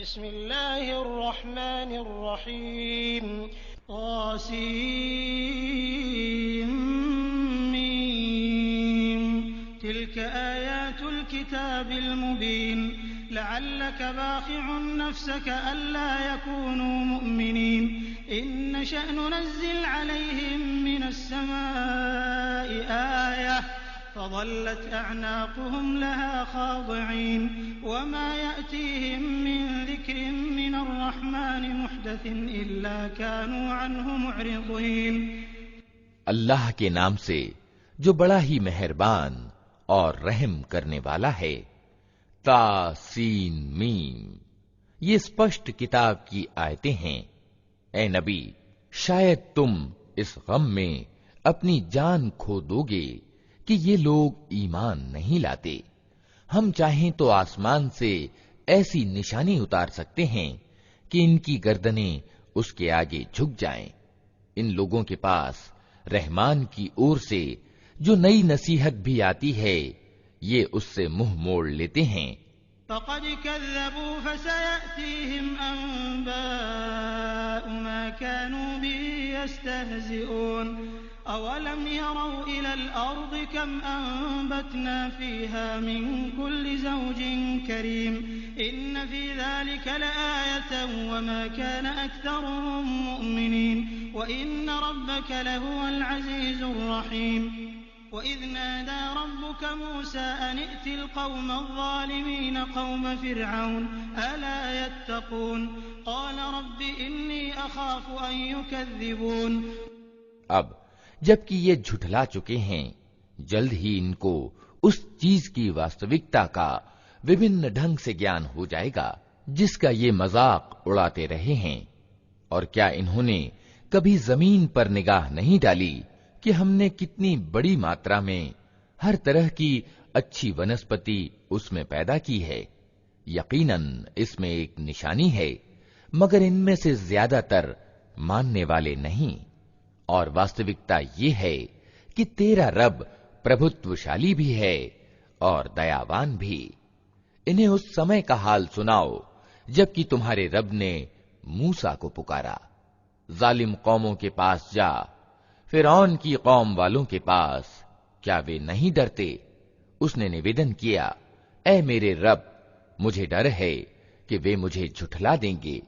बिस्मिल्लाहिर्रहमानिर्रहीम तिल्क आयातुल किताबिल मुबीन लअल्लक बाखिउन नफ्सक अल्ला यकूनू मुमिनीन इन नशअ नुनज़्ज़िल अलैहिम मिनस समाई आयह फज़ल्लत अअनाक़ुहुम लहा ख़ाज़िईन वमा यअतीहिम मिन ज़िक्रिन मिनर रहमानि मुहदसिन इल्ला कानू अन्हु मुअरिज़ीन। अल्लाह के नाम से जो बड़ा ही मेहरबान और रहम करने वाला है। तासीन मीम, ये स्पष्ट किताब की आयतें हैं। ए नबी, शायद तुम इस गम में अपनी जान खो दोगे कि ये लोग ईमान नहीं लाते। हम चाहें तो आसमान से ऐसी निशानी उतार सकते हैं कि इनकी गर्दनें उसके आगे झुक जाएं। इन लोगों के पास रहमान की ओर से जो नई नसीहत भी आती है, ये उससे मुंह मोड़ लेते हैं। फ़क़द कज़्ज़बू फ़सयअतीहिम अंबाउ मा कानू बिही यस्तहज़िऊन अवलम यरौ इलल अर्दि कम अंबतना फ़ीहा मिन कुल्लि ज़ौजिन करीम इन्न फ़ी ज़ालिक लआयतन वमा कान अक्सरुहुम मुअमिनीन व इन्न रब्बक लहुवल अज़ीज़ुर रहीम। वइज़ नादा रब्बुक मूसा अन इतिल क़ौमल ज़ालिमीन क़ौम फ़िरऔन अला यत्तक़ून क़ाल रब्बि इन्नी अख़ाफ़ु अन युकज़्ज़िबून। अब जबकि ये झुठला चुके हैं, जल्द ही इनको उस चीज की वास्तविकता का विभिन्न ढंग से ज्ञान हो जाएगा जिसका ये मजाक उड़ाते रहे हैं। और क्या इन्होंने कभी जमीन पर निगाह नहीं डाली कि हमने कितनी बड़ी मात्रा में हर तरह की अच्छी वनस्पति उसमें पैदा की है। यकीनन इसमें एक निशानी है, मगर इनमें से ज्यादातर मानने वाले नहीं। और वास्तविकता ये है कि तेरा रब प्रभुत्वशाली भी है और दयावान भी। इन्हें उस समय का हाल सुनाओ जबकि तुम्हारे रब ने मूसा को पुकारा, जालिम कौमों के पास जा, फिरौन की कौम वालों के पास, क्या वे नहीं डरते? उसने निवेदन किया, ऐ मेरे रब, मुझे डर है कि वे मुझे झुठला देंगे।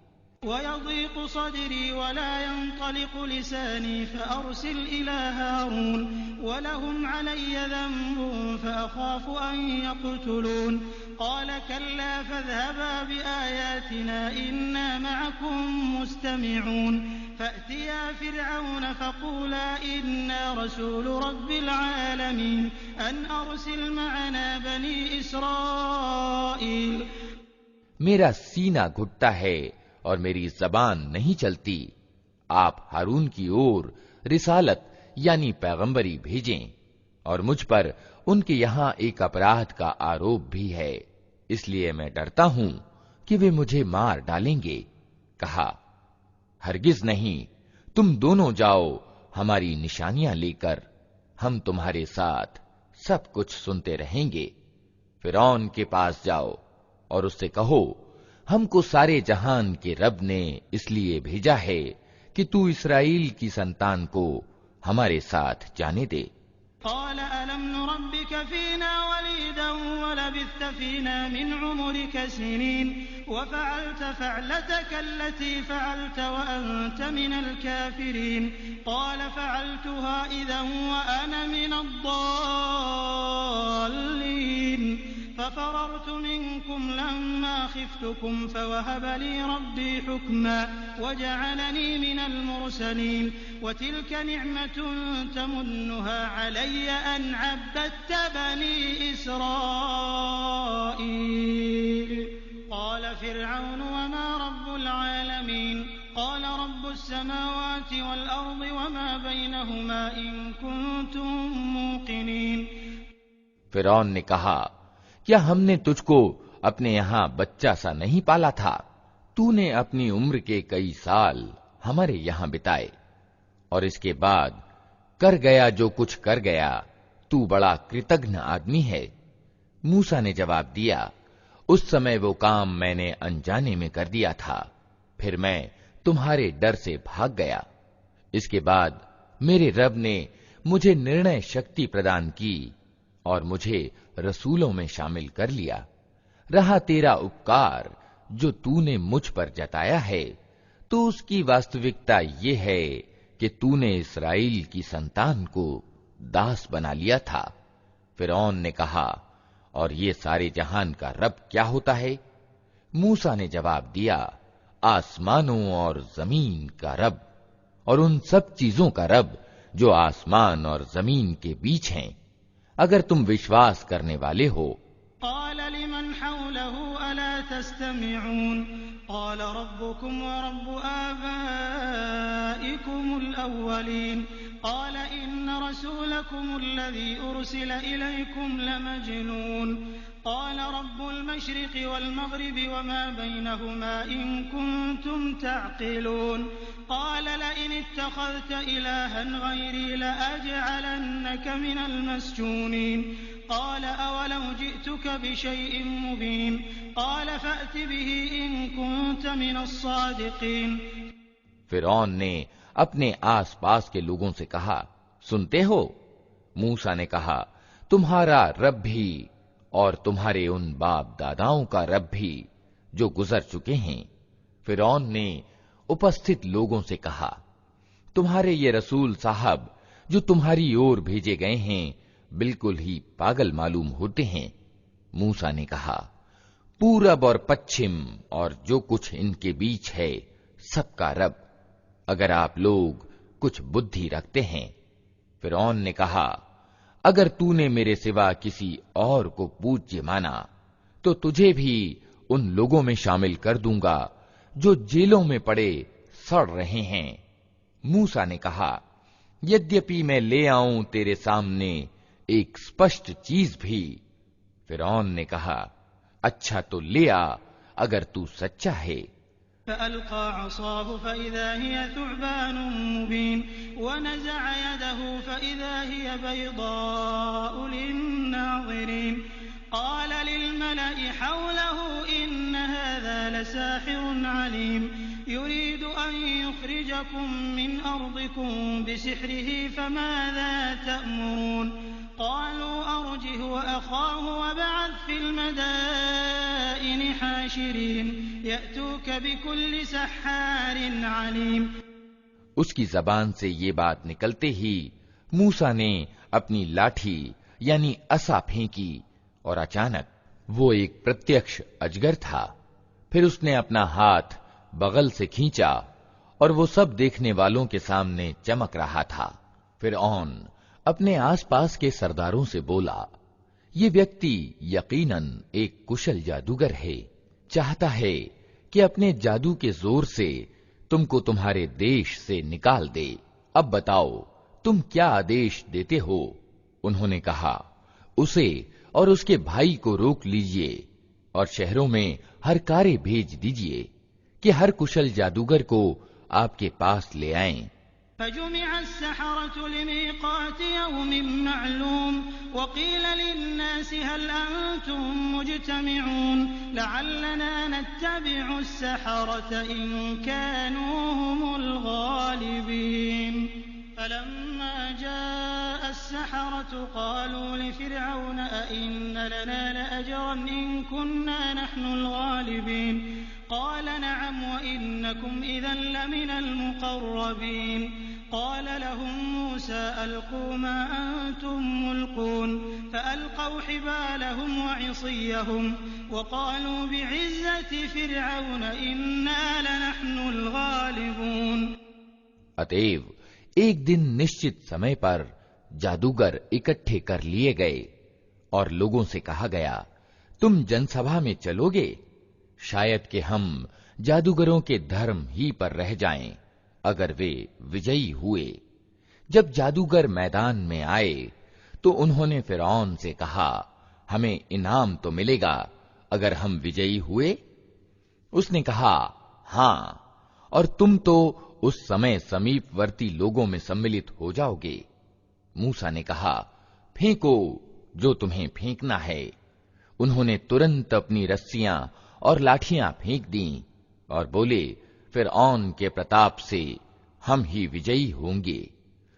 वयज़ीक़ु सदरी वला यंतलिक़ु लिसानी फ़अरसिल इला हारून वलहुम अलय्य ज़ंबुन फ़अख़ाफ़ु अन यक़्तुलून क़ाल कल्ला फ़ाज़हबा बिआयातिना इन्ना मअकुम मुस्तमिऊन फ़अतिया फ़िरऔन फ़क़ूला इन्ना रसूलु रब्बिल आलमीन अन अरसिल मअना बनी इसराईल। मेरा सीना घुटता है और मेरी जबान नहीं चलती। आप हारून की ओर रिसालत यानी पैगंबरी भेजें। और मुझ पर उनके यहाँ एक अपराध का आरोप भी है, इसलिए मैं डरता हूं कि वे मुझे मार डालेंगे। कहा, हरगिज नहीं, तुम दोनों जाओ हमारी निशानियां लेकर, हम तुम्हारे साथ सब कुछ सुनते रहेंगे। फिरौन के पास जाओ और उससे कहो, हमको सारे जहान के रब ने इसलिए भेजा है कि तू इसराइल की संतान को हमारे साथ जाने दे। क़ाल अलम नुरब्बिक फ़ीना वलीदन वलबिस्त फ़ीना मिन उम्रिक सिनीन वफ़अल्त फ़अलतक अल्लती फ़अल्त वअन्त मिनल काफ़िरीन क़ाल फ़अल्तुहा इज़न वअना मिनद्दाल्लीन ففررت منكم لما خفتكم فوهب لي ربي حكما وجعلني من المرسلين وتلك نعمة تمنها علي أن عبدت بني إسرائيل قال فرعون وما رب العالمين قال رب السماوات والأرض وما بينهما إن كنتم موقنين। फिरौन ने कहा, क्या हमने तुझको अपने यहाँ बच्चा सा नहीं पाला था? तूने अपनी उम्र के कई साल हमारे यहाँ बिताए और इसके बाद कर गया जो कुछ कर गया, तू बड़ा कृतघ्न आदमी है। मूसा ने जवाब दिया, उस समय वो काम मैंने अनजाने में कर दिया था, फिर मैं तुम्हारे डर से भाग गया। इसके बाद मेरे रब ने मुझे निर्णय शक्ति प्रदान की और मुझे रसूलों में शामिल कर लिया। रहा तेरा उपकार जो तूने मुझ पर जताया है, तो उसकी वास्तविकता ये है कि तूने इस्राएल की संतान को दास बना लिया था। फिरौन ने कहा, और ये सारे जहान का रब क्या होता है? मूसा ने जवाब दिया, आसमानों और जमीन का रब और उन सब चीजों का रब जो आसमान और जमीन के बीच हैं, अगर तुम विश्वास करने वाले हो। क़ाल लिमन हौलहु अला तस्तमिऊन क़ाल रब्बुकुम व रब्बु आबाइकुमुल अव्वलीन क़ाल इन्न रसूलकुमुल्लज़ी उरसिल इलैकुम लमजनून क़ाल रब्बुल मशरिक़ि वल मग़रिबि वमा बैनहुमा इन कुन्तुम तअक़िलून क़ाल लइन इत्तख़ज़्त इलाहन ग़ैरी लअजअलन्नक मिनल मस्जूनीन क़ाल अवलौ जि'तुक बिशैइन मुबीन क़ाल फ़अ्ति बिही इन कुन्त मिनस सादिक़ीन। फिरौन ने अपने आसपास के लोगों से कहा, सुनते हो? मूसा ने कहा, तुम्हारा रब भी और तुम्हारे उन बाप दादाओं का रब भी जो गुजर चुके हैं। फिरौन ने उपस्थित लोगों से कहा, तुम्हारे ये रसूल साहब जो तुम्हारी ओर भेजे गए हैं बिल्कुल ही पागल मालूम होते हैं। मूसा ने कहा, पूरब और पश्चिम और जो कुछ इनके बीच है सबका रब, अगर आप लोग कुछ बुद्धि रखते हैं। फिरौन ने कहा, अगर तूने मेरे सिवा किसी और को पूज्य माना तो तुझे भी उन लोगों में शामिल कर दूंगा जो जेलों में पड़े सड़ रहे हैं। मूसा ने कहा, यद्यपि मैं ले आऊं तेरे सामने एक स्पष्ट चीज भी। फिरौन ने कहा, अच्छा तो ले आ अगर तू सच्चा है। फ़अल्क़ा असाहु फ़इज़ा हिय थुअबान मुबीन वनज़अ यदहु फ़इज़ा हिय बैज़ाअु लिन्नाज़िरीन क़ाल लिलमलइ हौलहु इन्न हाज़ा लसाहिरुन अलीम युरीदु अन युख़रिजकुम मिन अर्दिकुम बिसिहरिही फ़माज़ा तअमुरून क़ालू अर्जिह वअख़ाहु वबअथ फ़िल मदाइनि हाशिरीन यअतूक बिकुल्लि सह्हारिन अलीम। उसकी जबान से ये बात निकलते ही मूसा ने अपनी लाठी यानी असा फेंकी और अचानक वो एक प्रत्यक्ष अजगर था। फिर उसने अपना हाथ बगल से खींचा और वो सब देखने वालों के सामने चमक रहा था। फिरऔन अपने आसपास के सरदारों से बोला, ये व्यक्ति यकीनन एक कुशल जादूगर है, चाहता है कि अपने जादू के जोर से तुमको तुम्हारे देश से निकाल दे। अब बताओ तुम क्या आदेश देते हो? उन्होंने कहा, उसे और उसके भाई को रोक लीजिए और शहरों में हर कार्य भेज दीजिए कि हर कुशल जादूगर को आपके पास ले आएं। फजुमिअ अस्सहरतु लिमीक़ाति यौमिन मअलूम वक़ील लिन्नासि हल अंतुम मुज्तमिऊन लअल्लना नत्तबिउ अस्सहरत इन कानू हुमुल गालिबीन। फलम्मा जाअ अस्सहरतु क़ालू लिफ़िरऔन अइन्न लना लअजरन इन कुन्ना नहनुल गालिबीन क़ाल नअम वइन्नकुम इज़न लमिनल मुक़र्रबीन। क़ाल लहुम मूसा अलक़ू मा अंतुम मुल्क़ून फ़अल्क़ौ हिबालहुम वइसिय्यहुम वक़ालू बिइज़्ज़ति फ़िरऔन इन्ना लनहनुल गालिबून। अतएव एक दिन निश्चित समय पर जादूगर इकट्ठे कर लिए गए और लोगों से कहा गया, तुम जनसभा में चलोगे? शायद कि हम जादूगरों के धर्म ही पर रह जाएं अगर वे विजयी हुए। जब जादूगर मैदान में आए तो उन्होंने फिरौन से कहा, हमें इनाम तो मिलेगा अगर हम विजयी हुए? उसने कहा, हां, और तुम तो उस समय समीपवर्ती लोगों में सम्मिलित हो जाओगे। मूसा ने कहा, फेंको जो तुम्हें फेंकना है। उन्होंने तुरंत अपनी रस्सियां और लाठियां फेंक दीं और बोले, फिरऔन के प्रताप से हम ही विजयी होंगे।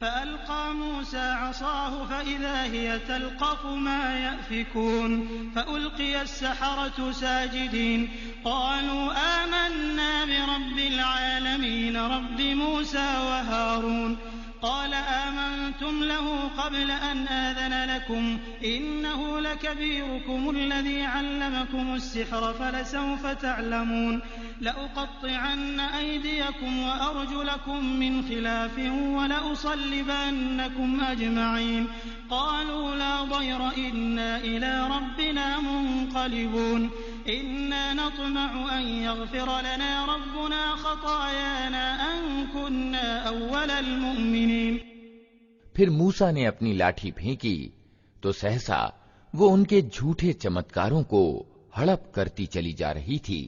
فألقى موسى عصاه فإذا هي تلقف ما يأفكون فألقي السحرة ساجدين قالوا آمنا برب العالمين رب موسى وهارون قال آمنتم له قبل أن آذن لكم إنه لكبيركم الذي علمكم السحر فلسوف تعلمون لأقطعن أيديكم وأرجلكم من خلاف ولأصلبنكم أجمعين قالوا لا ضير إنا إلى ربنا منقلبون إنا نطمع أن يغفر لنا ربنا خطايانا أن كنا أول المؤمنين। फिर मूसा ने अपनी लाठी फेंकी तो सहसा वो उनके झूठे चमत्कारों को हड़प करती चली जा रही थी।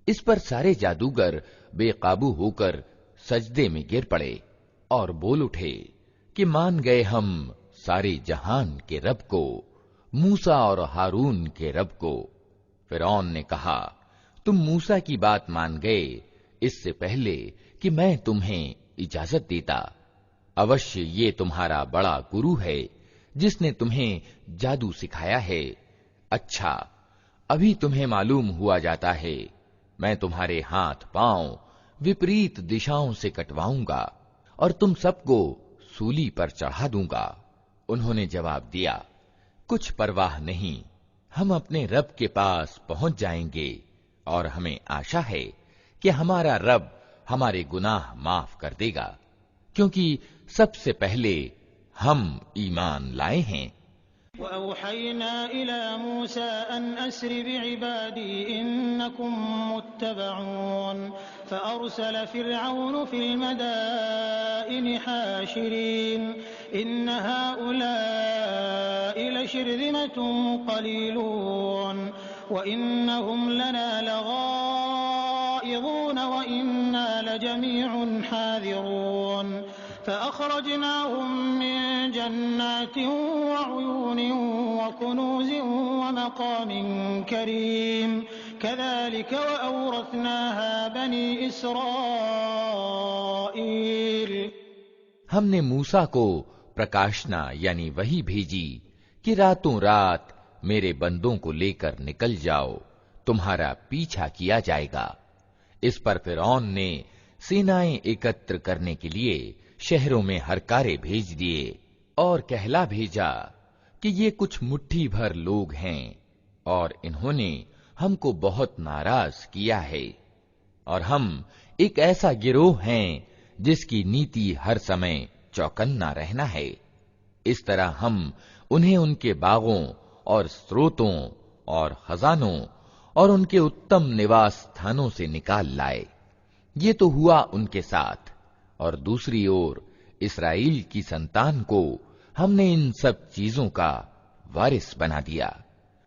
इस पर सारे जादूगर बेकाबू होकर सजदे में गिर पड़े और बोल उठे कि मान गए हम सारे जहान के रब को, मूसा और हारून के रब को। फिरौन ने कहा, तुम मूसा की बात मान गए इससे पहले कि मैं तुम्हें इजाजत देता। अवश्य ये तुम्हारा बड़ा गुरु है जिसने तुम्हें जादू सिखाया है। अच्छा, अभी तुम्हें मालूम हुआ जाता है मैं तुम्हारे हाथ पांव विपरीत दिशाओं से कटवाऊंगा और तुम सबको सूली पर चढ़ा दूंगा। उन्होंने जवाब दिया, कुछ परवाह नहीं, हम अपने रब के पास पहुंच जाएंगे और हमें आशा है कि हमारा रब हमारे गुनाह माफ कर देगा, क्योंकि सबसे पहले हम ईमान लाए हैं। वअौहयना इला मूसा अन अस्रि बिइबादी इन्नकुम मुत्तबऊन फअरसल फिरऔन फिल मदाइनि हाशिरीन इन्न हाउलाइ लशिरदिमतुन कलीलून व इन्नहुम लना लगाइज़ून व इन्ना लजमीउन हाज़िरून فأخرجناهم من جنات وعيون وكنوز ومقام كريم كذلك وأورثناها بني إسرائيل। हमने मूसा को प्रकाशना यानी वही भेजी कि रातों रात मेरे बंदों को लेकर निकल जाओ, तुम्हारा पीछा किया जाएगा। इस पर फिरौन ने सेनाएं एकत्र करने के लिए शहरों में हरकारे भेज दिए और कहला भेजा कि ये कुछ मुट्ठी भर लोग हैं और इन्होंने हमको बहुत नाराज किया है और हम एक ऐसा गिरोह हैं जिसकी नीति हर समय चौकन्ना रहना है। इस तरह हम उन्हें उनके बागों और स्रोतों और खजानों और उनके उत्तम निवास स्थानों से निकाल लाए। ये तो हुआ उनके साथ, और दूसरी ओर इस्राएल की संतान को हमने इन सब चीजों का वारिस बना दिया।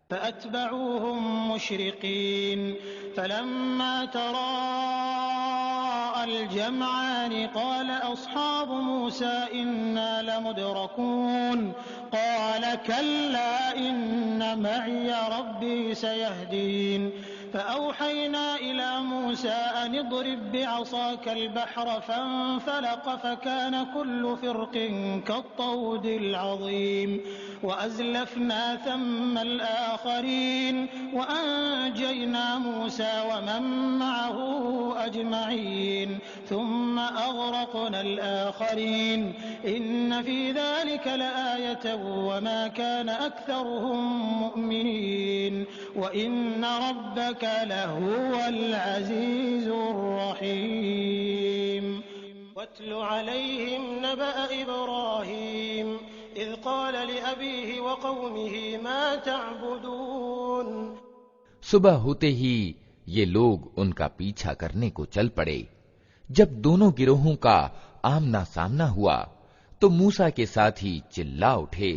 فأتبعوهم مشرقين فلما تراءى الجمعان قال أصحاب موسى إنا لمدركون قال كلا إن معي ربي سيهدين فأوحينا إلى موسى أن اضرب بعصاك البحر فانفلق فكان كل فرق كالطود العظيم وأزلفنا ثم الآخرين وأنجينا موسى ومن معه أجمعين ثم أغرقنا الآخرين إن في ذلك لآية وما كان أكثرهم مؤمنين وإن ربك لهو العزيز الرحيم واتل عليهم نبأ إبراهيم إذ قال لأبيه وقومه ما تعبدون। सुबह होते ही ये लोग उनका पीछा करने को चल पड़े। जब दोनों गिरोहों का आमना सामना हुआ तो मूसा के साथी चिल्ला उठे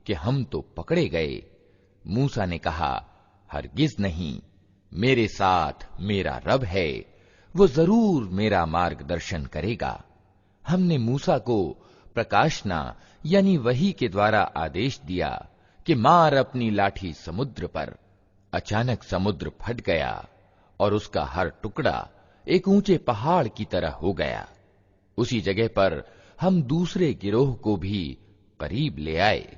कि हम तो पकड़े गए। मूसा ने कहा, हरगिज नहीं, मेरे साथ मेरा रब है, वो जरूर मेरा मार्गदर्शन करेगा। हमने मूसा को प्रकाशना यानी वही के द्वारा आदेश दिया कि मार अपनी लाठी समुद्र पर। अचानक समुद्र फट गया और उसका हर टुकड़ा एक ऊंचे पहाड़ की तरह हो गया। उसी जगह पर हम दूसरे गिरोह को भी करीब ले आए।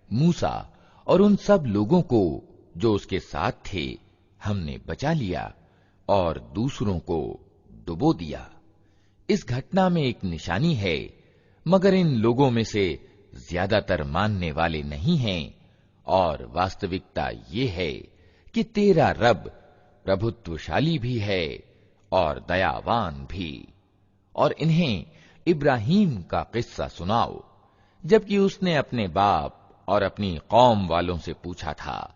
मूसा और उन सब लोगों को जो उसके साथ थे हमने बचा लिया और दूसरों को डुबो दिया। इस घटना में एक निशानी है, मगर इन लोगों में से ज्यादातर मानने वाले नहीं हैं। और वास्तविकता ये है कि तेरा रब प्रभुत्वशाली भी है और दयावान भी। और इन्हें इब्राहीम का किस्सा सुनाओ, जबकि उसने अपने बाप और अपनी कौम वालों से पूछा था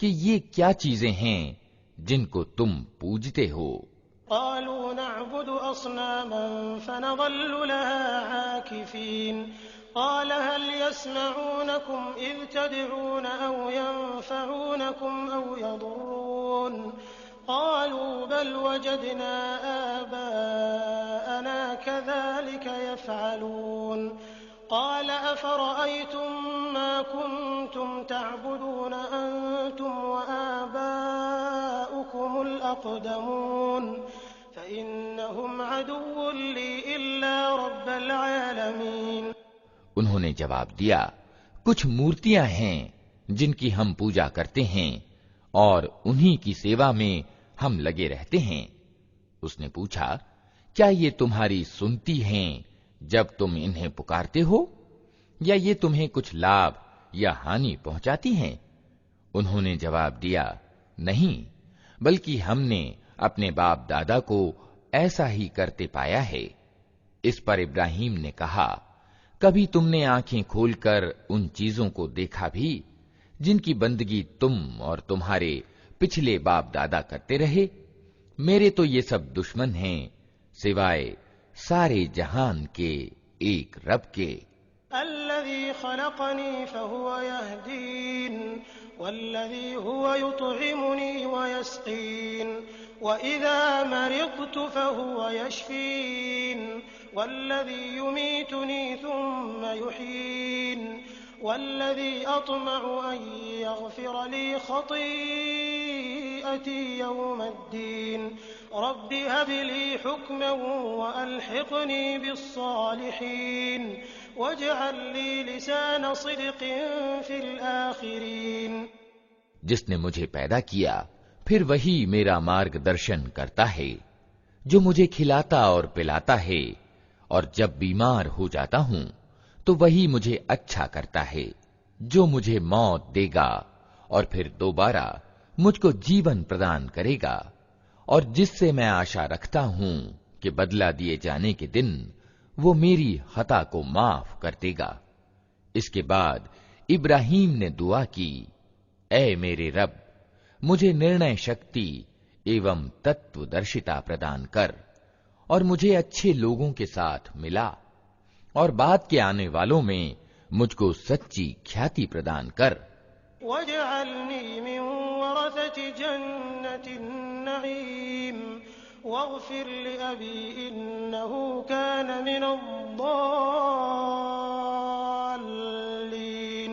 कि ये क्या चीजें हैं जिनको तुम पूजते हो। क़ालू नअबुदु अस्नामन फनज़ल्लु लहा आकिफ़ीन क़ाल हल यस्मऊनकुम इज़ तदऊन औ यंफ़ऊनकुम औ यदुर्रून क़ालू बल वजदना आबाअना कज़ालिक यफ़अलून क़ाल अफ़रअय्तुम मा कुन्तुम तअबुदून अंतुम व आबाउकुमुल अक़दमून फ़इन्नहुम अदुव्वुन ली इल्ला रब्बल आलमीन। उन्होंने जवाब दिया, कुछ मूर्तियां हैं जिनकी हम पूजा करते हैं और उन्हीं की सेवा में हम लगे रहते हैं। उसने पूछा, क्या ये तुम्हारी सुनती हैं जब तुम इन्हें पुकारते हो, या ये तुम्हें कुछ लाभ या हानि पहुंचाती हैं? उन्होंने जवाब दिया, नहीं, बल्कि हमने अपने बाप दादा को ऐसा ही करते पाया है। इस पर इब्राहीम ने कहा, कभी तुमने आंखें खोलकर उन चीजों को देखा भी जिनकी बंदगी तुम और तुम्हारे पिछले बाप दादा करते रहे? मेरे तो ये सब दुश्मन हैं, सिवाय सारे जहान के एक रब के। अल्लज़ी ख़लक़नी फ़हुव यहदीन वल्लज़ी हुव युत्इमुनी व यस्क़ीन व इज़ा मरिज़्तु फ़हुव यशफ़ीन वल्लज़ी युमीतुनी थुम्मा युह्यीन वल्लज़ी अत्मअु अन यग़फ़िर ली ख़तीअती यौमद्दीन रब्बि हब ली हुक्मन व अल्हिक़नी बिस्सालिहीन वजअल ली लिसान सिद्क़िन फ़िल आख़िरीन। जिसने मुझे पैदा किया फिर वही मेरा मार्गदर्शन करता है, जो मुझे खिलाता और पिलाता है, और जब बीमार हो जाता हूं तो वही मुझे अच्छा करता है, जो मुझे मौत देगा और फिर दोबारा मुझको जीवन प्रदान करेगा, और जिससे मैं आशा रखता हूं कि बदला दिए जाने के दिन वो मेरी खता को माफ कर देगा। इसके बाद इब्राहीम ने दुआ की, ऐ मेरे रब, मुझे निर्णय शक्ति एवं तत्वदर्शिता प्रदान कर और मुझे अच्छे लोगों के साथ मिला, और बाद के आने वालों में मुझको सच्ची ख्याति प्रदान कर। वजअलनी मिन वरसति जन्नतिन नईम वग़फिर लिअबी इन्नहु कान मिनद्दाल्लीन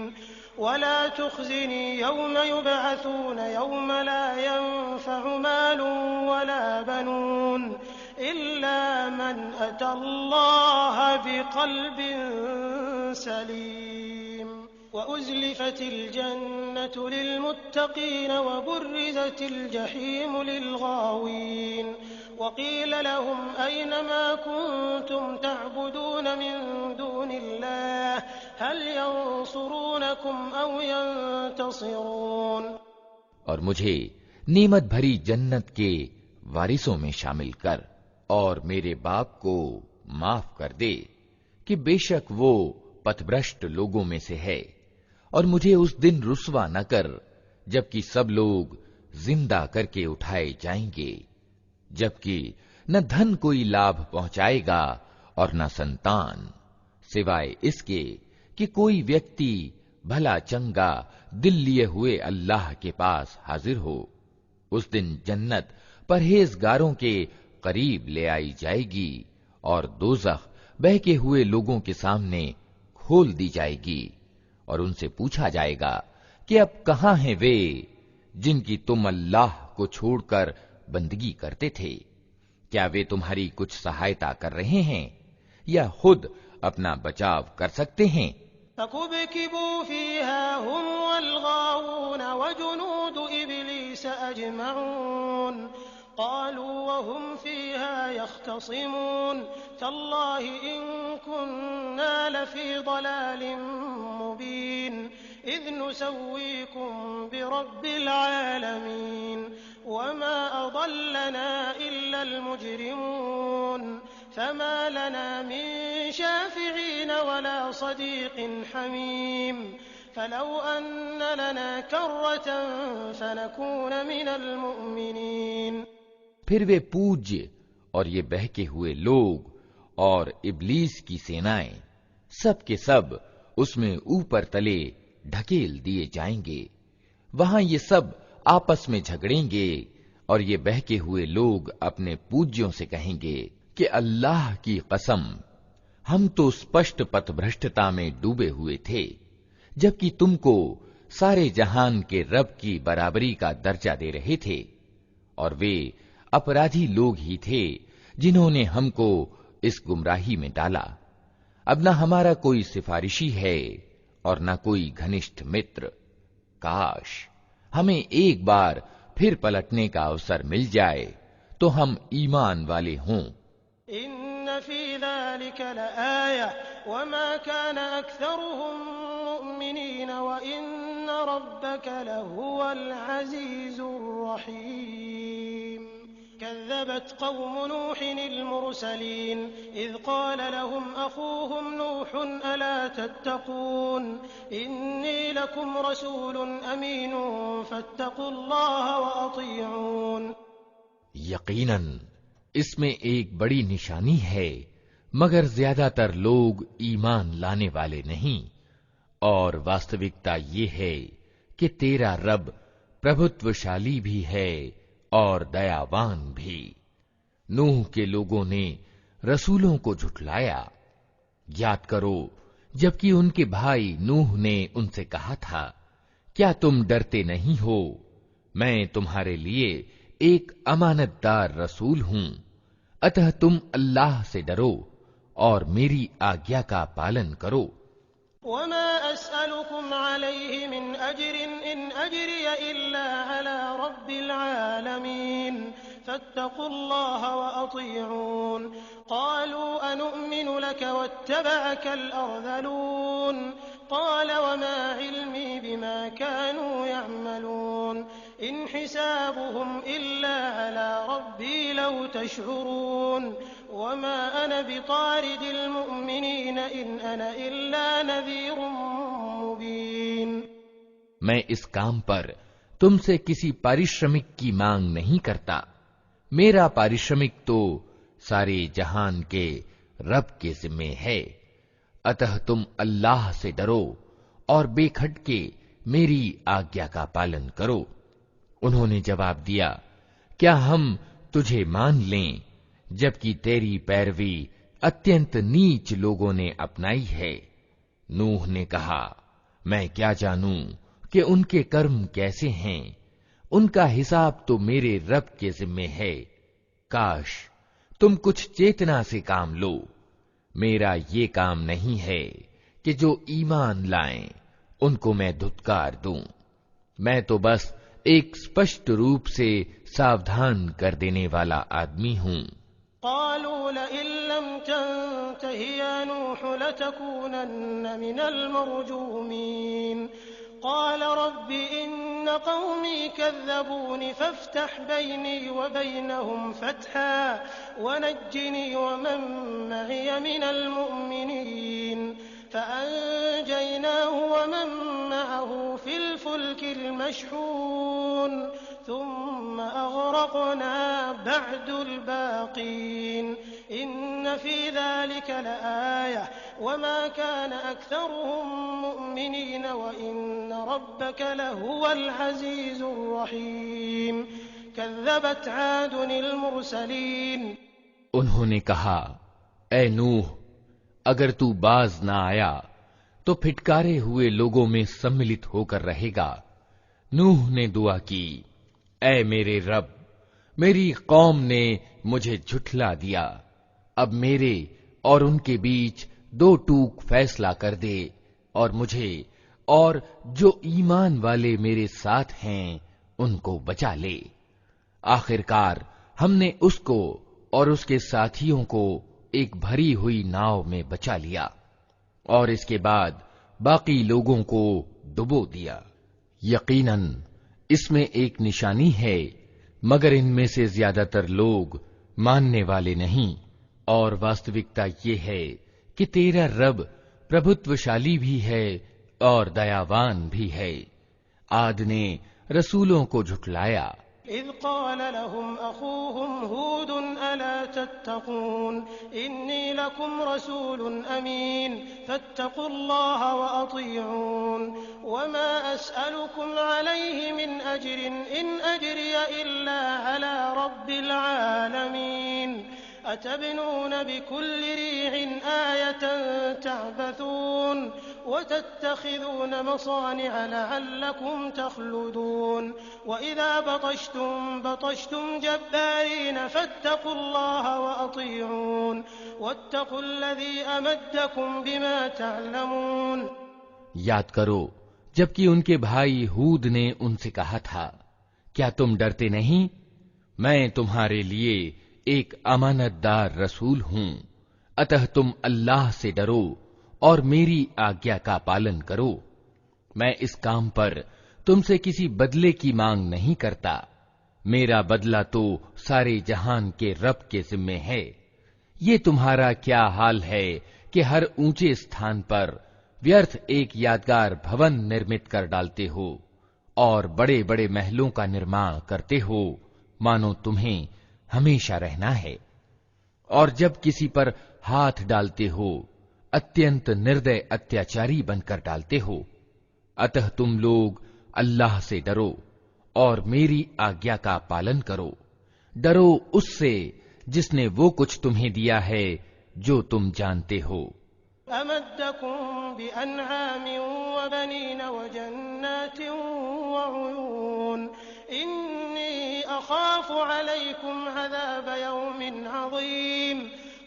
वला तुख़्ज़िनी यौम युबअसून यौम ला यंफ़अु मालुन वला बनून इल्ला मन अतल्लाह बिक़ल्बिन सलीम वउज़्लिफ़तिल जन्नतु लिलमुत्तक़ीन वबुर्रिज़तिल जहीम लिलगावीन वक़ील लहुम ऐन मा कुन्तुम तअबुदून मिन दूनिल्लाह हल यंसुरूनकुम औ यंतसिरून। और मुझे नेमत भरी जन्नत के वारिसों में शामिल कर और मेरे बाप को माफ कर दे कि बेशक वो पथभ्रष्ट लोगों में से है, और मुझे उस दिन रुस्वा न कर जबकि सब लोग जिंदा करके उठाए जाएंगे, जबकि न धन कोई लाभ पहुंचाएगा और न संतान, सिवाय इसके कि कोई व्यक्ति भला चंगा दिल लिए हुए अल्लाह के पास हाजिर हो। उस दिन जन्नत परहेजगारों के करीब ले आई जाएगी और दोज़ख बहके हुए लोगों के सामने खोल दी जाएगी, और उनसे पूछा जाएगा कि अब कहां हैं वे जिनकी तुम अल्लाह को छोड़कर बंदगी करते थे? क्या वे तुम्हारी कुछ सहायता कर रहे हैं या खुद अपना बचाव कर सकते हैं? फकुबकिबू फीहा हुम वल गावून व जुनूद इब्लीस अजमऊन क़ालू वहुम फीहा यख्तसिमून तल्लाहि इन कुन्ना लफी ज़लालिन मुबीन इज़ नुसव्वीकुम बिरब्बिल आलमीन वमा अज़ल्लना इल्लल मुजरिमून फमा लना मिन शाफ़िईन वला सदीक़िन हमीम फलौ अन्न लना कर्रतन फनकून मिनल मुअमिनीन। फिर वे पूज्य और ये बहके हुए लोग और इब्लीस की सेनाएं सब के सब उसमें ऊपर तले ढकेल दिए जाएंगे। वहां ये सब आपस में झगड़ेंगे और ये बहके हुए लोग अपने पूज्यों से कहेंगे कि अल्लाह की कसम, हम तो स्पष्ट पथभ्रष्टता में डूबे हुए थे, जबकि तुमको सारे जहान के रब की बराबरी का दर्जा दे रहे थे। और वे अपराधी लोग ही थे जिन्होंने हमको इस गुमराही में डाला। अब न हमारा कोई सिफारिशी है और न कोई घनिष्ठ मित्र। काश हमें एक बार फिर पलटने का अवसर मिल जाए तो हम ईमान वाले हों। इन्न फी ज़ालिका लआया वमा कान अक्सरुहुम मुअमिनीन व इन्न रब्बका लहुवल अज़ीज़ुर रहीम। कज़्ज़बत क़ौम नूहिनिल मुरसलीन इज़ क़ाल लहुम अख़ूहुम नूहुन अला तत्तक़ून इन्नी लकुम रसूलुन अमीनुन फत्तक़ुल्लाह व अतीऊन। यकीनन इसमें एक बड़ी निशानी है, मगर ज्यादातर लोग ईमान लाने वाले नहीं। और वास्तविकता ये है कि तेरा रब प्रभुत्वशाली भी है और दयावान भी। नूह के लोगों ने रसूलों को झुठलाया। याद करो जबकि उनके भाई नूह ने उनसे कहा था, क्या तुम डरते नहीं हो? मैं तुम्हारे लिए एक अमानतदार रसूल हूं, अतः तुम अल्लाह से डरो और मेरी आज्ञा का पालन करो। वमा अस्अलुकुम अलैहि मिन अज्रिन इन अज्रिय इल्ला अला रब्बिल आलमीन फत्तकुल्लाह व अतीऊन। क़ालू अनुअमिनु लक वत्तबअकल अर्ज़लून क़ाल वमा इल्मी बिमा कानू यअमलून इन हिसाबुहुम इल्ला अला रब्बी लौ तशउरून वमा अना बितारिदिल मुअमिनीन इन अना इल्ला नज़ीरुम मुबीन। मैं इस काम पर तुमसे किसी पारिश्रमिक की मांग नहीं करता। मेरा पारिश्रमिक तो सारे जहान के रब के जिम्मे है, अतः तुम अल्लाह से डरो और बेखटके मेरी आज्ञा का पालन करो। उन्होंने जवाब दिया, क्या हम तुझे मान लें जबकि तेरी पैरवी अत्यंत नीच लोगों ने अपनाई है? नूह ने कहा, मैं क्या जानूं कि उनके कर्म कैसे हैं? उनका हिसाब तो मेरे रब के जिम्मे है। काश तुम कुछ चेतना से काम लो। मेरा ये काम नहीं है कि जो ईमान लाएं उनको मैं धुतकार दूं। मैं तो बस एक स्पष्ट रूप से सावधान कर देने वाला आदमी हूं। क़ालू लइन लम तंतहि या नूह लतकूनन्न मिनल मरजूमीन क़ाल रब्बि इन्न क़ौमी कज़्ज़बूनि फ़फ्तह बैनी व बैनहुम फ़तहा वनज्जिनी वमन मइय मिनल मुअमिनीन फ़अंजयनाहु वमन मअहु फ़िल फ़ुल्किल मशहून ثم أغرقنا بعد الباقين إن في ذلك لآية وما كان أكثرهم مؤمنين وإن ربك لهو العزيز الرحيم كذبت عاد المرسلين। उन्होंने कहा, ऐ नूह, अगर तू बाज ना आया तो फिटकारे हुए लोगों में सम्मिलित होकर रहेगा। नूह ने दुआ की, ऐ मेरे रब, मेरी कौम ने मुझे झुठला दिया, अब मेरे और उनके बीच 2 टूक फैसला कर दे और मुझे और जो ईमान वाले मेरे साथ हैं उनको बचा ले। आखिरकार हमने उसको और उसके साथियों को एक भरी हुई नाव में बचा लिया और इसके बाद बाकी लोगों को डुबो दिया। यकीनन इसमें एक निशानी है, मगर इनमें से ज्यादातर लोग मानने वाले नहीं। और वास्तविकता ये है कि तेरा रब प्रभुत्वशाली भी है और दयावान भी है। आद ने रसूलों को झुठलाया। इज़ क़ाल लहुम अख़ूहुम हूदुन अला तत्तक़ून इन्नी लकुम रसूलुन अमीन फत्तक़ुल्लाह व अतीऊन वमा अस्अलुकुम अलैहि मिन अज्रिन इन अज्रिय इल्ला अला रब्बिल आलमीन अतबनून बिकुल्लि रीइन आयतन तअबथून वतत्तखिज़ून मसानिअ लअल्लकुम तख़लुदून वइज़ा बतश्तुम बतश्तुम जब्बारीन फत्तक़ुल्लाह व अतीऊन वत्तक़ुल्लज़ी अमद्दकुम बिमा तअलमून। याद करो जबकि उनके भाई हूद ने उनसे कहा था, क्या तुम डरते नहीं? मैं तुम्हारे लिए एक अमानतदार रसूल हूं, अतः तुम अल्लाह से डरो और मेरी आज्ञा का पालन करो। मैं इस काम पर तुमसे किसी बदले की मांग नहीं करता, मेरा बदला तो सारे जहान के रब के जिम्मे है। ये तुम्हारा क्या हाल है कि हर ऊंचे स्थान पर व्यर्थ एक यादगार भवन निर्मित कर डालते हो और बड़े बड़े महलों का निर्माण करते हो, मानो तुम्हें हमेशा रहना है। और जब किसी पर हाथ डालते हो अत्यंत निर्दय अत्याचारी बनकर डालते हो। अतः तुम लोग अल्लाह से डरो और मेरी आज्ञा का पालन करो। डरो उससे जिसने वो कुछ तुम्हें दिया है जो तुम जानते हो। अमद्दकुम बिअनआमिन व बनीन व जन्नातिन व उयून इन्नी अखाफु अलैकुम अज़ाब यौमिन अज़ीम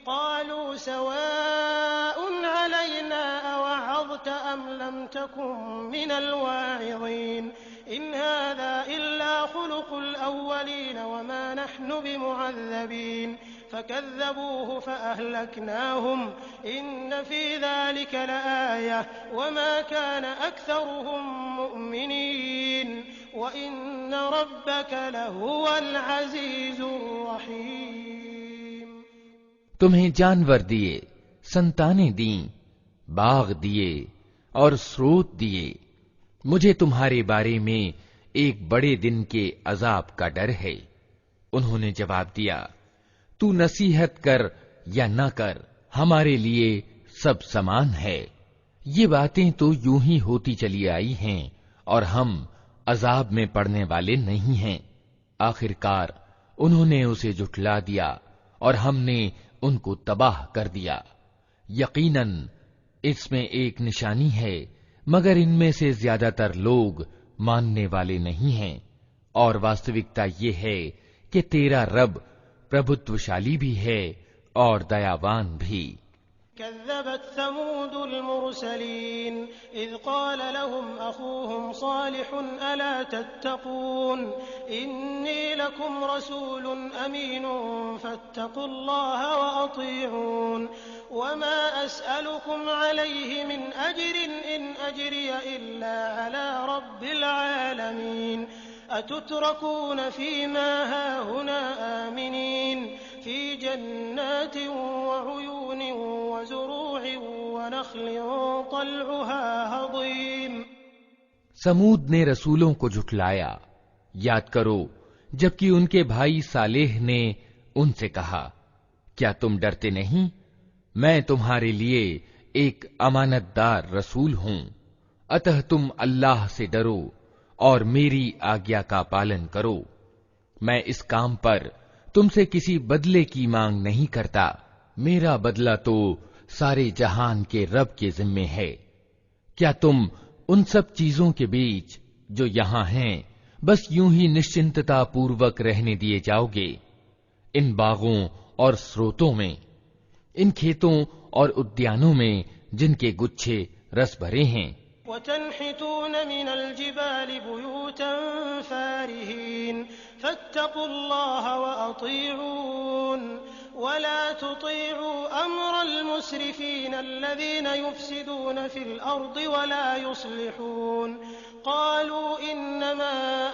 क़ालू सवाउन अलैना अवअज़त अम लम तकुन मिनल वाइज़ीन इन हाज़ा इल्ला खुलुकुल अव्वलीन वमा नहनु बिमुअज़्ज़बीन फकज़्ज़बूहु फअहलकनाहुम इन्न फ़ी ज़ालिका लआया वमा कान अक्सरुहुम मुअ्मिनीन व इन्न रब्बक लहुवल अज़ीज़ुर रहीम। तुम्हें जानवर दिए, संतानें दीं, बाग दिए और स्रोत दिए। मुझे तुम्हारे बारे में एक बड़े दिन के अजाब का डर है। उन्होंने जवाब दिया, तू नसीहत कर या न कर, हमारे लिए सब समान है। ये बातें तो यूं ही होती चली आई हैं और हम अजाब में पड़ने वाले नहीं हैं। आखिरकार उन्होंने उसे झुठला दिया और हमने उनको तबाह कर दिया। यकीनन इसमें एक निशानी है, मगर इनमें से ज्यादातर लोग मानने वाले नहीं हैं। और वास्तविकता ये है कि तेरा रब प्रभुत्वशाली भी है और दयावान भी। कज़्ज़बत समूदुल मुरसलीन इज़ क़ाल लहुम अख़ूहुम सालिहुन अला तत्तक़ून इन्नी लकुम रसूलुन अमीनुन फत्तक़ुल्लाह व अतीऊन वमा अस्अलुकुम अलैहि मिन अज्रिन इन अज्रिय इल्ला अला रब्बिल आलमीन अतुत्रकून फ़ीमा हाहुना आमिनीन फ़ी जन्नातिन व उयूनिन व ज़ुरूइन व नख़लिन तल्उहा हज़ीम। समूद ने रसूलों को झुठलाया। याद करो जबकि उनके भाई सालेह ने उनसे कहा, क्या तुम डरते नहीं? मैं तुम्हारे लिए एक अमानतदार रसूल हूं, अतः तुम अल्लाह से डरो और मेरी आज्ञा का पालन करो। मैं इस काम पर तुमसे किसी बदले की मांग नहीं करता, मेरा बदला तो सारे जहान के रब के जिम्मे है। क्या तुम उन सब चीजों के बीच जो यहाँ हैं बस यूं ही निश्चिंतता पूर्वक रहने दिए जाओगे? इन बागों और स्रोतों में, इन खेतों और उद्यानों में जिनके गुच्छे रस भरे हैं। वतन्हितून मिनल जिबालि बुयूतन फारिहीन फत्तकुल्लाह वअतीऊन वला तुतीऊ अम्रल मुस्रिफीन अल्लज़ीन युफ्सिदून फिल अर्दि वला युस्लिहून क़ालू इन्नमा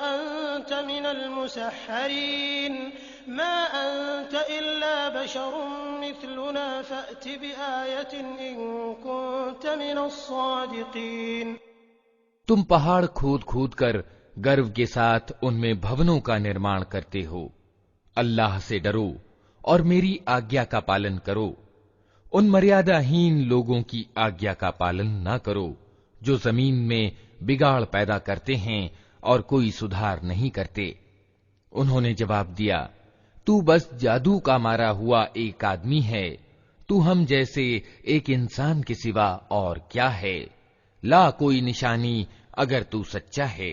अंत मिनल मुसहहरीन मा अंत इल्ला बशरुम मिथलुना फ़अति बिआयतिन इन कुंत मिनस सादिक़ीन। तुम पहाड़ खोद खोद कर गर्व के साथ उनमें भवनों का निर्माण करते हो। अल्लाह से डरो और मेरी आज्ञा का पालन करो। उन मर्यादाहीन लोगों की आज्ञा का पालन न करो जो जमीन में बिगाड़ पैदा करते हैं और कोई सुधार नहीं करते। उन्होंने जवाब दिया, तू बस जादू का मारा हुआ एक आदमी है, तू हम जैसे एक इंसान के सिवा और क्या है। ला कोई निशानी अगर तू सच्चा है।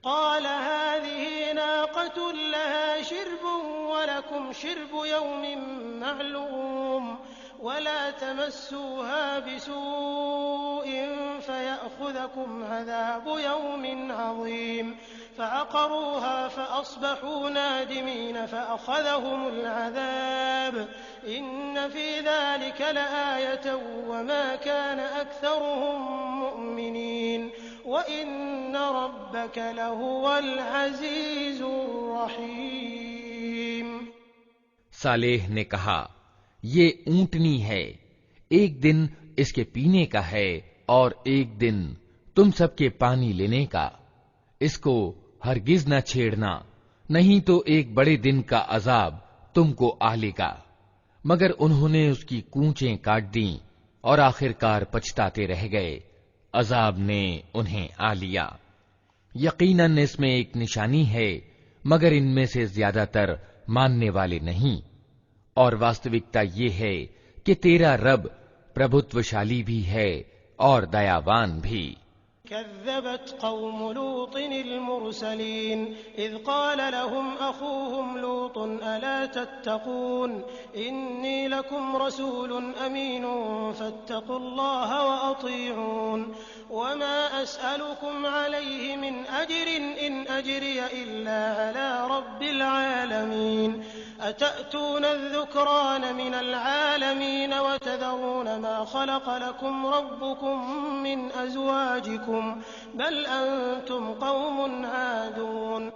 क़ाल हाज़िही नाक़तुन लहा शिर्बुन वलकुम शिर्बु यौमिन मअलूम वला तमस्सूहा बिसूइन फयअख़ुज़कुम अज़ाबु यौमिन अज़ीम फ़अक़रूहा फ़अस्बहू नादिमीन फ़अख़ज़हुमुल अज़ाब इन्न फ़ी ज़ालिक लआयतन वमा कान अक्सरुहुम मुअमिनीन वइन्न रब्बक लहुवल अज़ीज़ुर रहीम। सालेह ने कहा, ये ऊंटनी है, एक दिन इसके पीने का है और एक दिन तुम सबके पानी लेने का। इसको हरगिज न छेड़ना, नहीं तो एक बड़े दिन का अजाब तुमको आ लेगा। मगर उन्होंने उसकी कूंचें काट दी और आखिरकार पछताते रह गए। अजाब ने उन्हें आ लिया। यकीनन इसमें एक निशानी है, मगर इनमें से ज्यादातर मानने वाले नहीं। और वास्तविकता ये है कि तेरा रब प्रभुत्वशाली भी है और दयावान भी। कज़्ज़बत क़ौमु लूतिनिल मुरसलीन इज़ क़ाल लहुम अख़ूहुम लूतुन अला तत्तक़ून इन्नी लकुम रसूलुन अमीनुन फत्तक़ुल्लाह वअतीऊन वमा अस्अलुकुम अलैहि मिन अज्रिन इन अज्रिय इल्ला अला रब्बिल आलमीन अतअतून अज़्ज़ुक्रान मिनल आलमीन वतज़रून मा ख़लक़ लकुम रब्बुकुम मिन अज़वाजिकुम बल अंतुम क़ौमुन आदून।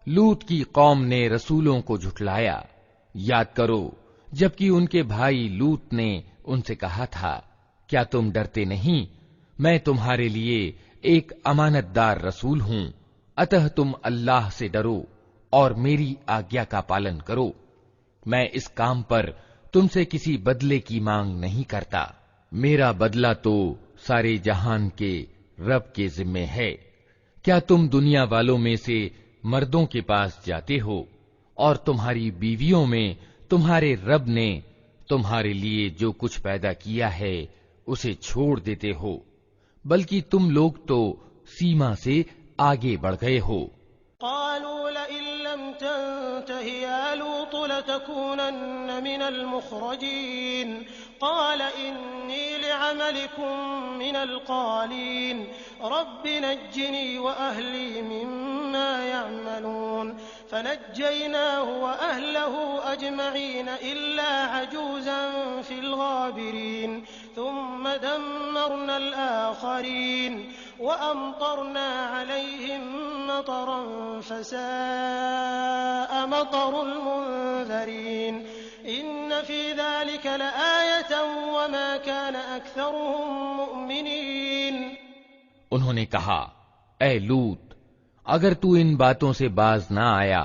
लूत की कौम ने रसूलों को झुठलाया। याद करो जबकि उनके भाई लूत ने उनसे कहा था, क्या तुम डरते नहीं? मैं तुम्हारे लिए एक अमानतदार रसूल हूं, अतः तुम अल्लाह से डरो और मेरी आज्ञा का पालन करो। मैं इस काम पर तुमसे किसी बदले की मांग नहीं करता। मेरा बदला तो सारे जहान के रब के जिम्मे है। क्या तुम दुनिया वालों में से मर्दों के पास जाते हो और तुम्हारी बीवियों में तुम्हारे रब ने तुम्हारे लिए जो कुछ पैदा किया है उसे छोड़ देते हो, बल्कि तुम लोग तो सीमा से आगे बढ़ गए हो। क़ालू लइन लम तंतहि या लूत लतकूनन्न मिनल मुख़रजीन क़ाल इन्नी लिअमलिकुम मिनल क़ालीन रब्बि नज्जिनी व अहली मिम्मा यअमलून फनज्जयनाहु व अहलहु अजमईन इल्ला अजूज़न फिल गाबिरीन थुम्मा दम्मरनल आखरीन व अमतरना अलैहिम मतरन फसाअ मतरुल मुनज़रीन इन्न फी ज़ालिक लआयतन वमा कान अक्सरुहुम मुअमिनीन। उन्होंने कहा, ऐ लूत, अगर तू इन बातों से बाज ना आया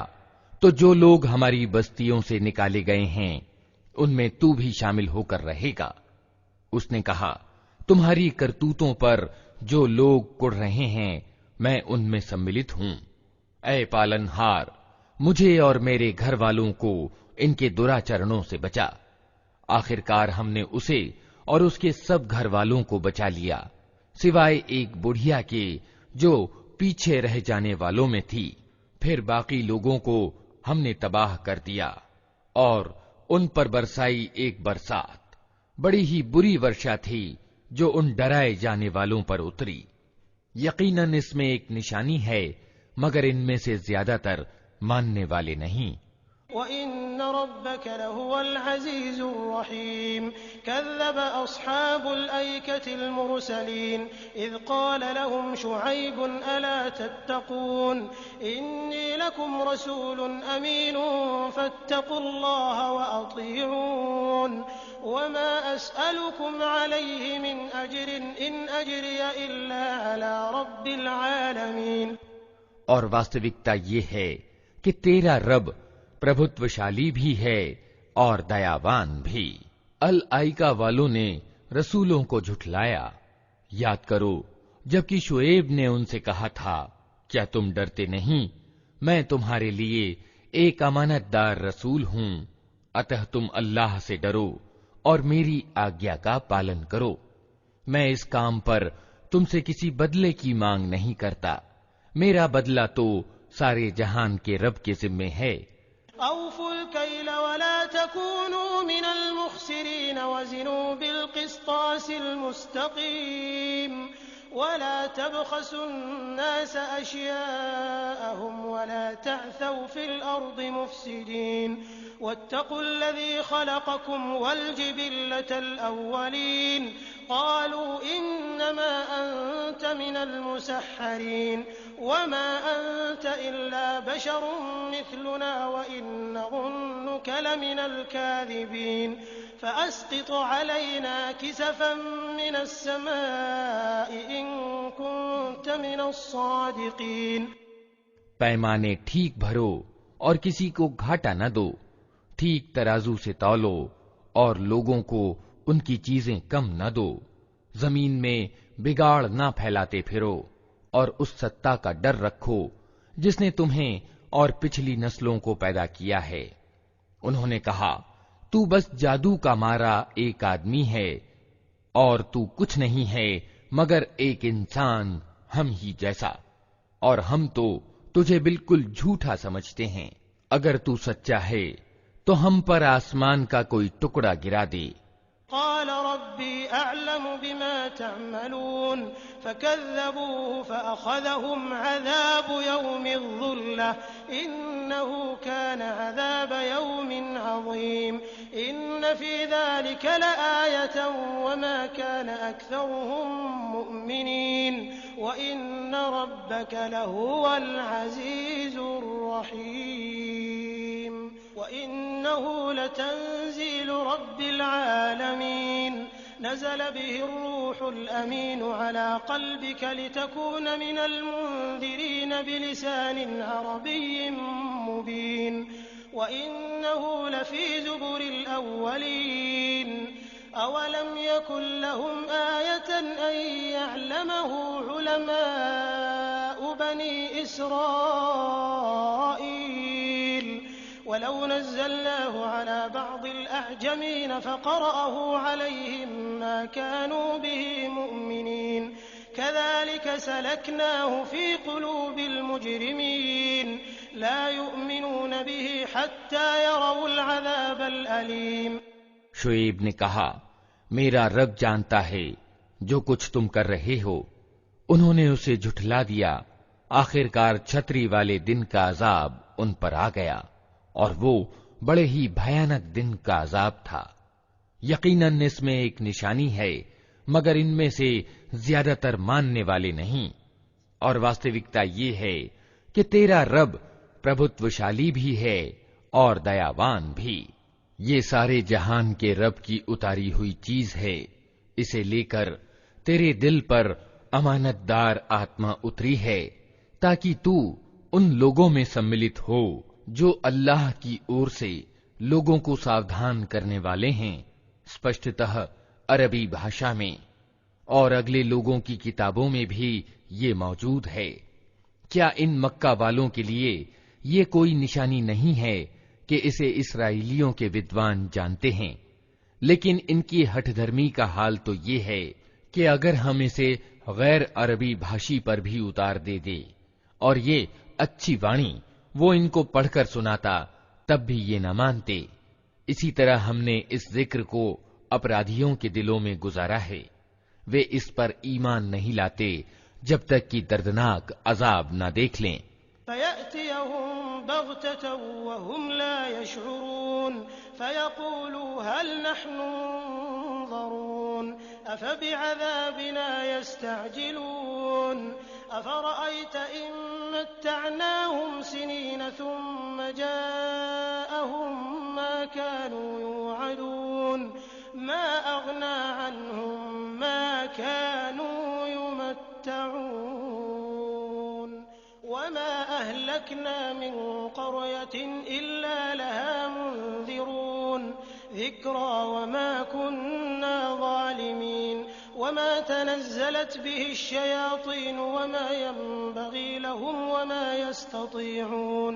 तो जो लोग हमारी बस्तियों से निकाले गए हैं उनमें तू भी शामिल होकर रहेगा। उसने कहा, तुम्हारी करतूतों पर जो लोग कुढ़ रहे हैं मैं उनमें सम्मिलित हूं। ऐ पालनहार, मुझे और मेरे घर वालों को इनके दुराचरणों से बचा। आखिरकार हमने उसे और उसके सब घर वालों को बचा लिया। सिवाय एक बुढ़िया के जो पीछे रह जाने वालों में थी। फिर बाकी लोगों को हमने तबाह कर दिया और उन पर बरसाई एक बरसात, बड़ी ही बुरी वर्षा थी जो उन डराए जाने वालों पर उतरी। यकीनन इसमें एक निशानी है, मगर इनमें से ज्यादातर मानने वाले नहीं। वइन्न रब्बक लहुवल अज़ीज़ुर रहीम कज़्ज़ब अस्हाबुल ऐकतिल मुरसलीन इज़ क़ाल लहुम शुअय्बुन अला तत्तक़ून इन्नी लकुम रसूलुन अमीनुन फत्तक़ुल्लाह व अतीऊन वमा अस्अलुकुम अलैहि मिन अज्रिन इन अज्रिय इल्ला अला रब्बिल आलमीन। और वास्तविकता ये है कि तेरा रब प्रभुत्वशाली भी है और दयावान भी। अल आइका वालों ने रसूलों को झुठलाया। याद करो जबकि शुएब ने उनसे कहा था, क्या तुम डरते नहीं? मैं तुम्हारे लिए एक अमानतदार रसूल हूं, अतः तुम अल्लाह से डरो और मेरी आज्ञा का पालन करो। मैं इस काम पर तुमसे किसी बदले की मांग नहीं करता। मेरा बदला तो सारे जहान के रब के जिम्मे है। औफुल कैल वला तकूनू मिनल मुख्सिरीन वज़िनू बिल क़िस्तासिल मुस्तक़ीम वला तबख़सुन नास अश्याअहुम वला तअसौ फिल अर्दि मुफ़्सिदीन वत्तक़ुल्लज़ी ख़लक़कुम वल जिबिल्लतल अव्वलीन क़ालू इन्नमा अंत मिनल मुसह्हरीन वमा अंत इल्ला बशरुम मिथलुना व इन ज़ुन्नुक लमिनल काज़िबीन फ़अस्क़ित अलैना किसफ़न मिनस समाइ इन कुन्त मिनस सादिक़ीन। पैमाने ठीक भरो और किसी को घाटा न दो, ठीक तराजू से तौलो और लोगों को उनकी चीजें कम न दो। जमीन में बिगाड़ न फैलाते फिरो और उस सत्ता का डर रखो जिसने तुम्हें और पिछली नस्लों को पैदा किया है। उन्होंने कहा, तू बस जादू का मारा एक आदमी है और तू कुछ नहीं है मगर एक इंसान हम ही जैसा, और हम तो तुझे बिल्कुल झूठा समझते हैं। अगर तू सच्चा है तो हम पर आसमान का कोई टुकड़ा गिरा दे। क़ाल रब्बी अअलमु बिमा तअमलून फ़कज़्ज़बूहु फ़अख़ज़हुम अज़ाबु यौमिज़ ज़ुल्लह इन्नहु कान अज़ाब यौमिन अज़ीम इन्न फ़ी ज़ालिक लआयतन वमा कान अक्सरुहुम मुअ्मिनीन व इन्न रब्बक लहुवल अज़ीज़ुर रहीम व इन्नहु लतंज़ीलु रब्बिल आलमीन नज़ल बिहिर रूहुल अमीन अला क़ल्बिक लितकून मिनल मुन्ज़िरीन बिलिसानिन अरबिय्यिन मुबीन व इन्नहु लफ़ी ज़ुबुरिल अव्वलीन अवलम यकुन लहुम आयतन अन यअलमहु उलमाउ बनी इस्राईल वलौ नज़्ज़लनाहु अला बअदिल अअजमीन फ़क़रअहु अलैहिम मा कानू बिही मुअ्मिनीन कज़ालिक सलकनाहु फ़ी क़ुलूबिल मुजरिमीन ला युअ्मिनून बिही हत्ता यरवुल अज़ाबल अलीम। शुएब ने कहा, मेरा रब जानता है जो कुछ तुम कर रहे हो। उन्होंने उसे झुठला दिया। आखिरकार छतरी वाले दिन का अजाब उन पर आ गया और वो बड़े ही भयानक दिन का अजाब था। यकीनन इसमें एक निशानी है, मगर इनमें से ज्यादातर मानने वाले नहीं। और वास्तविकता ये है कि तेरा रब प्रभुत्वशाली भी है और दयावान भी। ये सारे जहान के रब की उतारी हुई चीज है। इसे लेकर तेरे दिल पर अमानतदार आत्मा उतरी है ताकि तू उन लोगों में सम्मिलित हो जो अल्लाह की ओर से लोगों को सावधान करने वाले हैं, स्पष्टतः अरबी भाषा में, और अगले लोगों की किताबों में भी ये मौजूद है। क्या इन मक्का वालों के लिए ये कोई निशानी नहीं है कि इसे इस्राएलियों के विद्वान जानते हैं? लेकिन इनकी हठधर्मी का हाल तो ये है कि अगर हम इसे गैर अरबी भाषी पर भी उतार दे और ये अच्छी वाणी वो इनको पढ़कर सुनाता तब भी ये न मानते। इसी तरह हमने इस जिक्र को अपराधियों के दिलों में गुजारा है। वे इस पर ईमान नहीं लाते जब तक कि दर्दनाक अजाब न देख लें। वमा अहलकना मिन क़रयतिन इल्ला लहा मुन्ज़िरून ज़िक्रा वमा कुन्ना ज़ालिमीन वमा तनज़्ज़लत बिहि श्शयातीन वमा यंबग़ी लहुम वमा यस्ततीऊन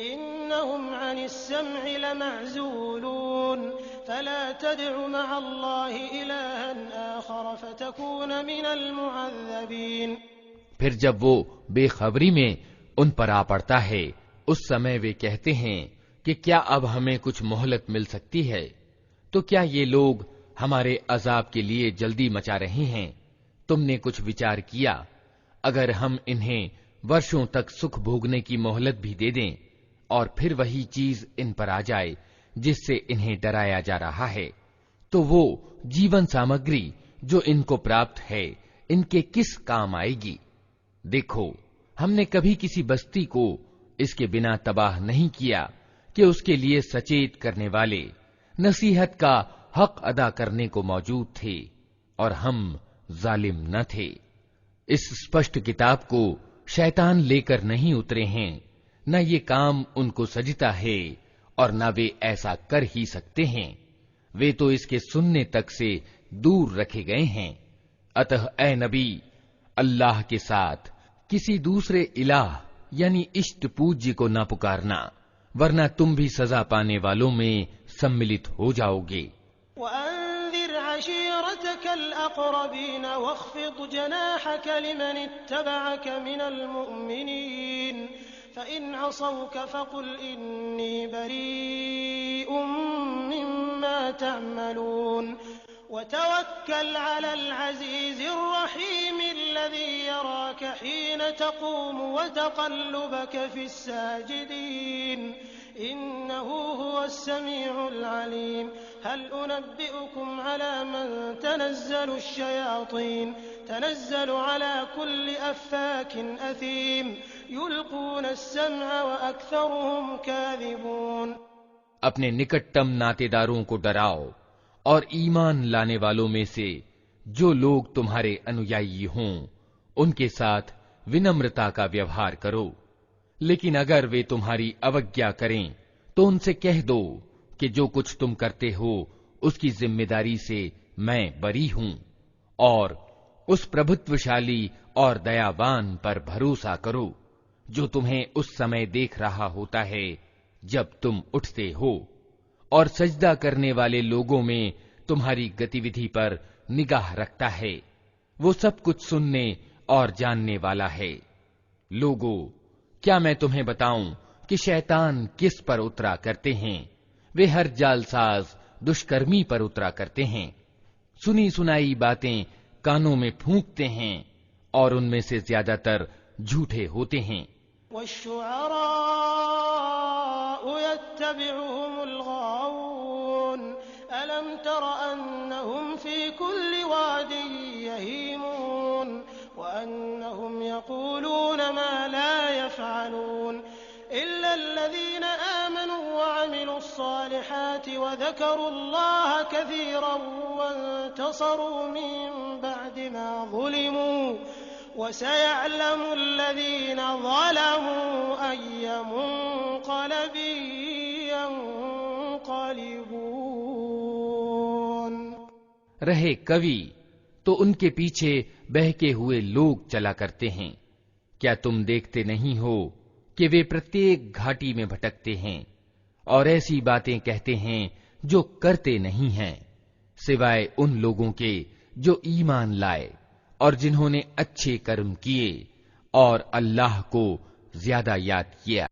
इन्नहुम अनिस्सम्इ लमअज़ूलून फला तदअ मअल्लाहि इलाहन आखर फतकून मिनल मुअज़्ज़बीन। फिर जब वो बेखबरी में उन पर आ पड़ता है, उस समय वे कहते हैं कि क्या अब हमें कुछ मोहलत मिल सकती है? तो क्या ये लोग हमारे अजाब के लिए जल्दी मचा रहे हैं? तुमने कुछ विचार किया? अगर हम इन्हें वर्षों तक सुख भोगने की मोहलत भी दे दें और फिर वही चीज इन पर आ जाए जिससे इन्हें डराया जा रहा है, तो वो जीवन सामग्री जो इनको प्राप्त है इनके किस काम आएगी? देखो, हमने कभी किसी बस्ती को इसके बिना तबाह नहीं किया कि उसके लिए सचेत करने वाले नसीहत का हक अदा करने को मौजूद थे और हम जालिम न थे। इस स्पष्ट किताब को शैतान लेकर नहीं उतरे हैं, न ये काम उनको सजता है और न वे ऐसा कर ही सकते हैं। वे तो इसके सुनने तक से दूर रखे गए हैं। अतः ए नबी, अल्लाह के साथ किसी दूसरे इलाह यानी इष्ट पूज्य को न पुकारना, वरना तुम भी सजा पाने वालों में सम्मिलित हो जाओगे। वअन्ज़िर अशीरतकल अक़रबीन वख़्फ़िद जनाहक लिमन इत्तबअक मिनल मुअ्मिनीन फ़इन असौक फ़क़ुल इन्नी बरीउम मिम्मा तअमलून वतवक्कल अलल अज़ीज़िर रहीम अल्लज़ी यराक हीन तक़ूम वतक़ल्लुबक फ़िस्साजिदीन इन्नहु हुवस्समीउल अलीम हल उनब्बिउकुम अला मन तनज़्ज़लु श्शयातीन तनज़्ज़लु अला कुल्लि अफ़्फ़ाकिन असीम युल्क़ून अस्समअ व अक्सरुहुम काज़िबून। अपने निकटतम नातेदारों को डराओ और ईमान लाने वालों में से जो लोग तुम्हारे अनुयायी हों उनके साथ विनम्रता का व्यवहार करो। लेकिन अगर वे तुम्हारी अवज्ञा करें तो उनसे कह दो कि जो कुछ तुम करते हो उसकी जिम्मेदारी से मैं बरी हूं, और उस प्रभुत्वशाली और दयावान पर भरोसा करो जो तुम्हें उस समय देख रहा होता है जब तुम उठते हो, और सजदा करने वाले लोगों में तुम्हारी गतिविधि पर निगाह रखता है। वो सब कुछ सुनने और जानने वाला है। लोगों, क्या मैं तुम्हें बताऊं कि शैतान किस पर उतरा करते हैं? वे हर जालसाज दुष्कर्मी पर उतरा करते हैं। सुनी सुनाई बातें कानों में फूंकते हैं और उनमें से ज्यादातर झूठे होते हैं। वश्शुअराउ यत्तबिउहुमुल गावून अलम तर अन्नहुम फी कुल्लि वादिन यहीमून व अन्नहुम यक़ूलून मा ला यफ़अलून इल्ला अल्लज़ीना आमनू व अमिलुस्सालिहाति व ज़करुल्लाह कसीरन वंतसरू मिन बअदि मा ज़ुलिमू वसयअलमु अल्लज़ीना ज़लमू अय्य मुन्क़लबिन यन्क़लिबून। रहे कवि तो उनके पीछे बहके हुए लोग चला करते हैं। क्या तुम देखते नहीं हो कि वे प्रत्येक घाटी में भटकते हैं और ऐसी बातें कहते हैं जो करते नहीं हैं, सिवाय उन लोगों के जो ईमान लाए और जिन्होंने अच्छे कर्म किए और अल्लाह को ज्यादा याद किया।